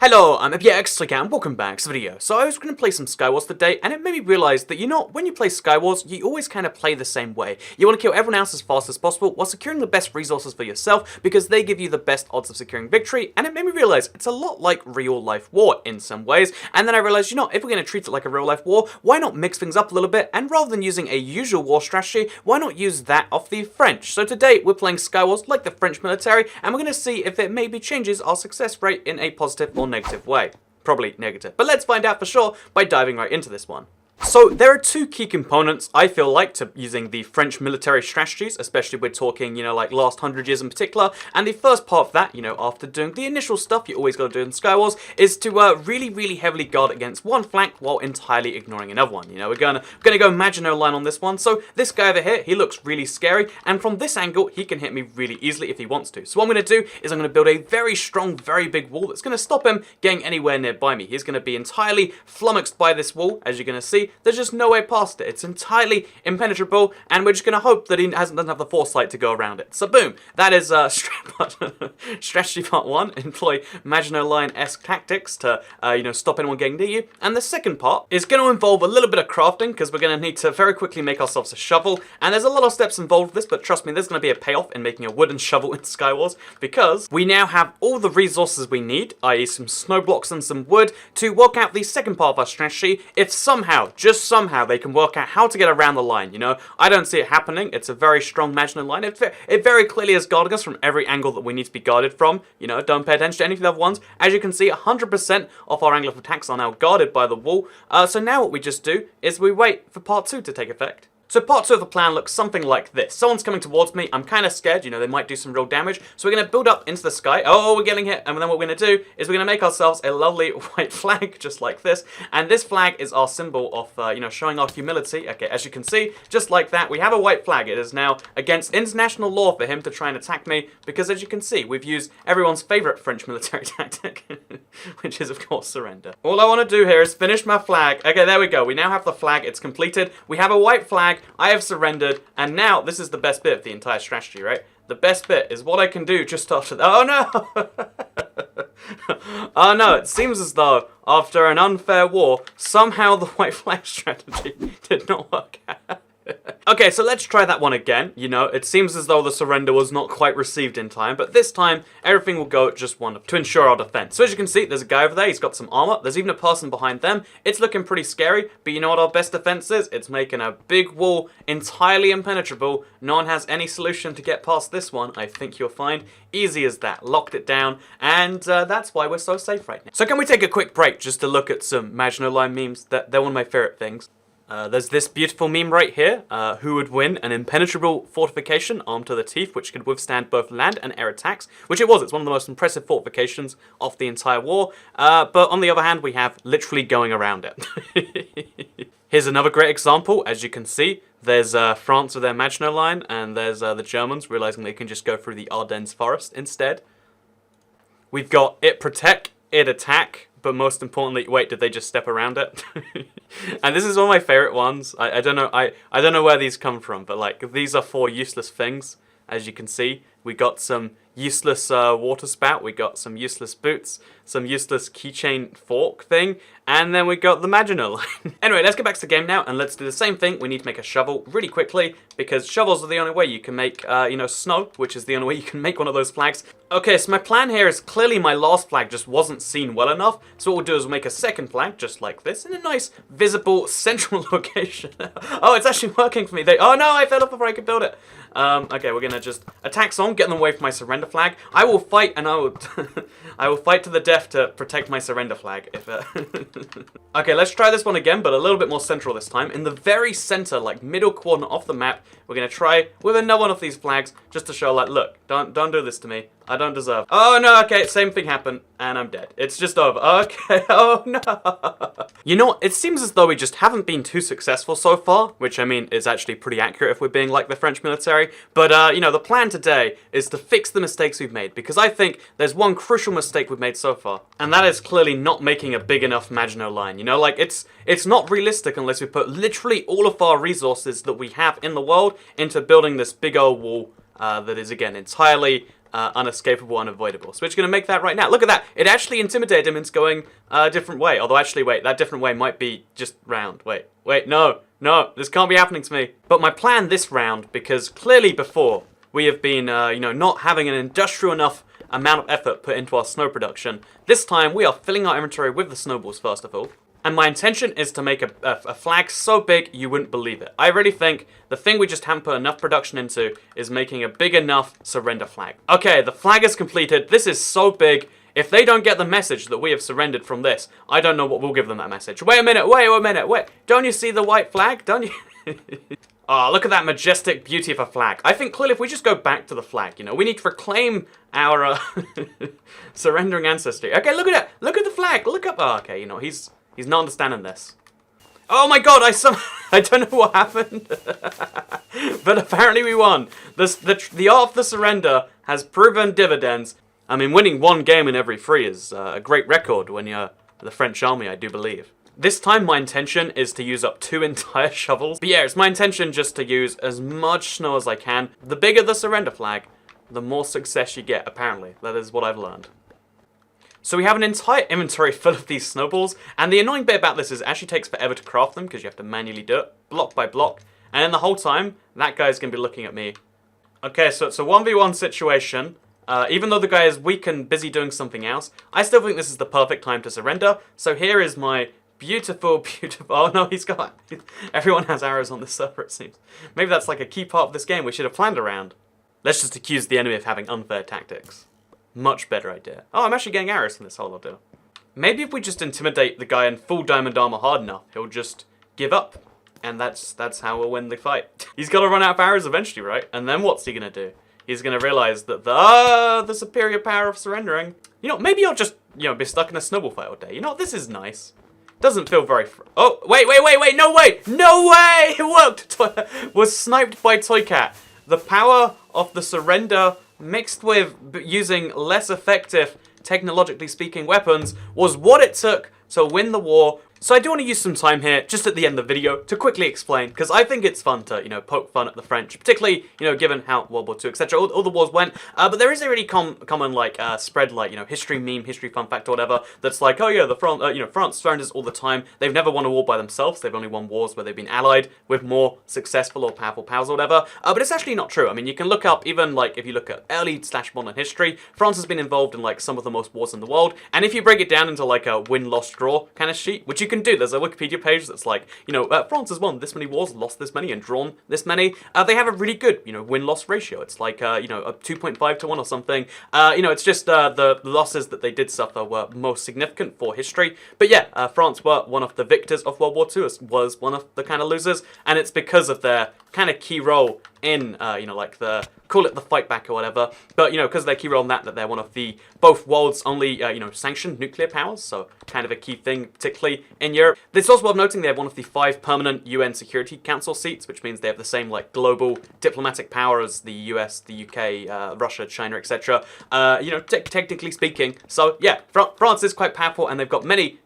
Hello, I'm WW2 and welcome back to the video. So I was going to play some Skywars today, and it made me realise that, when you play Skywars, you always kind of play the same way. You want to kill everyone else as fast as possible, while securing the best resources for yourself, because they give you the best odds of securing victory, and it made me realise it's a lot like real-life war in some ways, and then I realised, if we're going to treat it like a real-life war, why not mix things up a little bit, and rather than using a usual war strategy, why not use that of the French? So today, we're playing Skywars like the French military, and we're going to see if it maybe changes our success rate in a positive or negative way. Probably negative. But let's find out for sure by diving right into this one. So there are two key components, I feel like, to using the French military strategies, especially we're talking, like last 100 years in particular. And the first part of that, after doing the initial stuff you always got to do in Skywars, is to really, really heavily guard against one flank while entirely ignoring another one. We're gonna go Maginot Line on this one. So this guy over here, he looks really scary, and from this angle, he can hit me really easily if he wants to. So what I'm gonna do is I'm gonna build a very strong, very big wall that's gonna stop him getting anywhere nearby me. He's gonna be entirely flummoxed by this wall, as you're gonna see. There's just no way past it. It's entirely impenetrable, and we're just going to hope that he doesn't have the foresight to go around it. So boom, that is strategy part 1, employ Maginot Line-esque tactics to, stop anyone getting near you. And the second part is going to involve a little bit of crafting, because we're going to need to very quickly make ourselves a shovel. And there's a lot of steps involved with this, but trust me, there's going to be a payoff in making a wooden shovel in Skywars, because we now have all the resources we need, i.e. some snow blocks and some wood, to work out the second part of our strategy, if somehow, just somehow they can work out how to get around the line, I don't see it happening. It's a very strong Maginot Line. It very clearly is guarding us from every angle that we need to be guarded from. Don't pay attention to any of the other ones. As you can see, 100% of our angle of attacks are now guarded by the wall. So now what we just do is we wait for part 2 to take effect. So part 2 of the plan looks something like this. Someone's coming towards me. I'm kind of scared. They might do some real damage. So we're going to build up into the sky. Oh, we're getting hit. And then what we're going to do is we're going to make ourselves a lovely white flag, just like this. And this flag is our symbol of, showing our humility. Okay, as you can see, just like that, we have a white flag. It is now against international law for him to try and attack me. Because as you can see, we've used everyone's favorite French military tactic, which is, of course, surrender. All I want to do here is finish my flag. Okay, there we go. We now have the flag. It's completed. We have a white flag. I have surrendered, and now this is the best bit of the entire strategy, right? The best bit is what I can do just after that. Oh no! Oh no, it seems as though after an unfair war, somehow the white flag strategy did not work out. Okay, so let's try that one again. It seems as though the surrender was not quite received in time, but this time, everything will go just wonderful to ensure our defense. So as you can see, there's a guy over there, he's got some armor, there's even a person behind them. It's looking pretty scary, but you know what our best defense is? It's making a big wall entirely impenetrable. No one has any solution to get past this one, I think you'll find. Easy as that, locked it down, and that's why we're so safe right now. So can we take a quick break just to look at some Maginot Line memes? They're one of my favorite things. There's this beautiful meme right here. Who would win? An impenetrable fortification armed to the teeth, which could withstand both land and air attacks, which it was. It's one of the most impressive fortifications of the entire war. But on the other hand, we have literally going around it. Here's another great example. As you can see, there's France with their Maginot Line, and there's the Germans realizing they can just go through the Ardennes forest instead. We've got it protect, it attack. But most importantly, wait, did they just step around it? And this is one of my favorite ones. I don't know. I don't know where these come from, but these are 4 useless things. As you can see, we got some useless water spout, we got some useless boots, some useless keychain fork thing, and then we got the Maginot Line. Anyway, let's get back to the game now, and let's do the same thing. We need to make a shovel really quickly, because shovels are the only way you can make, snow, which is the only way you can make one of those flags. Okay, so my plan here is clearly my last flag just wasn't seen well enough, so what we'll do is we'll make a second flag, just like this, in a nice, visible, central location. Oh, it's actually working for me. Oh no, I fell off before I could build it. Okay, we're gonna just attack some, get them away from my surrender flag. I will fight, and I will fight to the death to protect my surrender flag. Okay, let's try this one again, but a little bit more central this time. In the very center, middle corner of the map, we're gonna try with another one of these flags, just to show, look, don't do this to me. I don't deserve. Oh no, okay, same thing happened, and I'm dead. It's just over. Okay, oh no. It seems as though we just haven't been too successful so far, which I mean is actually pretty accurate if we're being like the French military. But, the plan today is to fix the mistakes we've made, because I think there's one crucial mistake we've made so far, and that is clearly not making a big enough Maginot Line. It's not realistic unless we put literally all of our resources that we have in the world into building this big old wall that is, again, entirely unescapable, unavoidable. So we're just going to make that right now. Look at that. It actually intimidated him into going a different way. Although, actually, wait, that different way might be just round. Wait, no, this can't be happening to me. But my plan this round, because clearly before, we have been, not having an industrial enough amount of effort put into our snow production. This time, we are filling our inventory with the snowballs, first of all. And my intention is to make a flag so big you wouldn't believe it. I really think the thing we just haven't put enough production into is making a big enough surrender flag. Okay, the flag is completed. This is so big. If they don't get the message that we have surrendered from this, I don't know what will give them that message. Wait a minute, wait. Don't you see the white flag? Don't you? Oh, look at that majestic beauty of a flag. I think clearly if we just go back to the flag, we need to reclaim our surrendering ancestry. Okay, look at it. Look at the flag. Look up. Oh, okay, he's not understanding this. Oh my god, I don't know what happened. But apparently we won. The art of the surrender has proven dividends. I mean, winning one game in every 3 is a great record when you're the French army, I do believe. This time my intention is to use up 2 entire shovels. But yeah, it's my intention just to use as much snow as I can. The bigger the surrender flag, the more success you get, apparently. That is what I've learned. So we have an entire inventory full of these snowballs, and the annoying bit about this is it actually takes forever to craft them because you have to manually do it, block by block. And then the whole time, that guy's going to be looking at me. Okay, so it's a 1v1 situation. Even though the guy is weak and busy doing something else, I still think this is the perfect time to surrender. So here is my beautiful... Oh no, everyone has arrows on this server, it seems. Maybe that's like a key part of this game we should have planned around. Let's just accuse the enemy of having unfair tactics. Much better idea. Oh, I'm actually getting arrows from this whole ordeal. Maybe if we just intimidate the guy in full diamond armor hard enough, he'll just give up. And that's how we'll win the fight. He's got to run out of arrows eventually, right? And then what's he going to do? He's going to realize that the superior power of surrendering. Maybe I'll just, be stuck in a snowball fight all day. This is nice. Doesn't feel very... Oh, wait, no way! No way! It worked! Was sniped by Toy Cat. The power of the surrender mixed with using less effective, technologically speaking, weapons was what it took to win the war. So I do want to use some time here, just at the end of the video, to quickly explain, because I think it's fun to, poke fun at the French, particularly, given how World War II, etc., all the wars went, but there is a really common, spread, history meme, history fun fact or whatever, that's like, oh yeah, France surrenders all the time. They've never won a war by themselves. They've only won wars where they've been allied with more successful or powerful powers or whatever, but it's actually not true. I mean, you can look up, even, if you look at early/modern history, France has been involved in, some of the most wars in the world, and if you break it down into, a win-loss-draw kind of sheet, which you can do. There's a Wikipedia page that's like, France has won this many wars, lost this many, and drawn this many. They have a really good, win-loss ratio. It's like, a 2.5 to 1 or something. It's just the losses that they did suffer were most significant for history. But yeah, France were one of the victors of World War II, was one of the kind of losers, and it's because of their kind of key role in, call it the fight back or whatever, but, because of their key role in that they're one of the, both world's only, sanctioned nuclear powers, so kind of a key thing, particularly in Europe. It's also worth noting they have one of the 5 permanent UN Security Council seats, which means they have the same, global diplomatic power as the US, the UK, Russia, China, etc., technically speaking. So, yeah, France is quite powerful, and they've got many,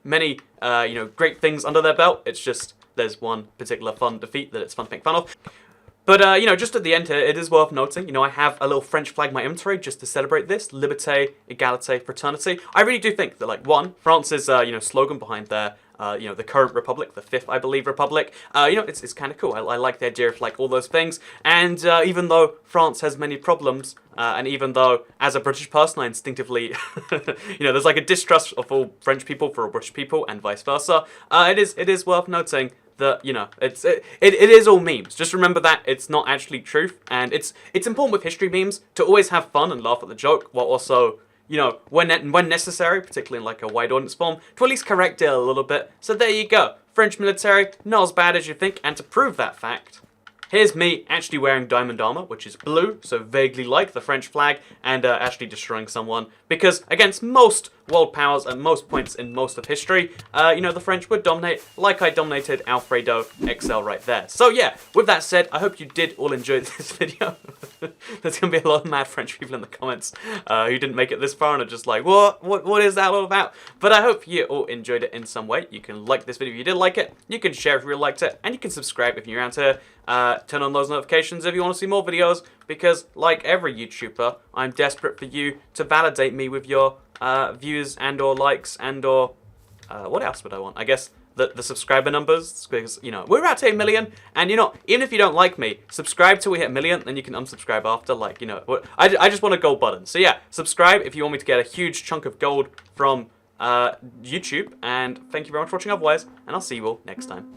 great things under their belt. It's just, there's one particular fun defeat that it's fun to make fun of. But, just at the end here, it is worth noting, I have a little French flag in my inventory just to celebrate this. Liberté, égalité, fraternity. I really do think that, one, France's, slogan behind their, the current republic, the 5th, I believe, republic, it's kind of cool. I like the idea of, all those things. And even though France has many problems, and even though, as a British person, I instinctively, there's, a distrust of all French people for all British people and vice versa, it is worth noting that, it is all memes. Just remember that it's not actually truth, and it's important with history memes to always have fun and laugh at the joke, while also, when necessary, particularly in a wide audience form, to at least correct it a little bit. So there you go. French military, not as bad as you think, and to prove that fact, here's me actually wearing diamond armor, which is blue, so vaguely like the French flag, and actually destroying someone, because against most world powers at most points in most of history, you know, the French would dominate like I dominated Alfredo XL right there. So yeah, with that said, I hope you did all enjoy this video. There's going to be a lot of mad French people in the comments who didn't make it this far and are just like, what is that all about? But I hope you all enjoyed it in some way. You can like this video if you did like it, you can share if you really liked it, and you can subscribe if you're around here. Turn on those notifications if you want to see more videos, because like every YouTuber, I'm desperate for you to validate me with your views and or likes and or what else would I want? I guess the subscriber numbers, because, you know, we're about to hit 1 million, and, you know, even if you don't like me, subscribe till we hit 1 million, then you can unsubscribe after, like, you know, I just want a gold button. So yeah, subscribe if you want me to get a huge chunk of gold from YouTube, and thank you very much for watching otherwise, and I'll see you all next time.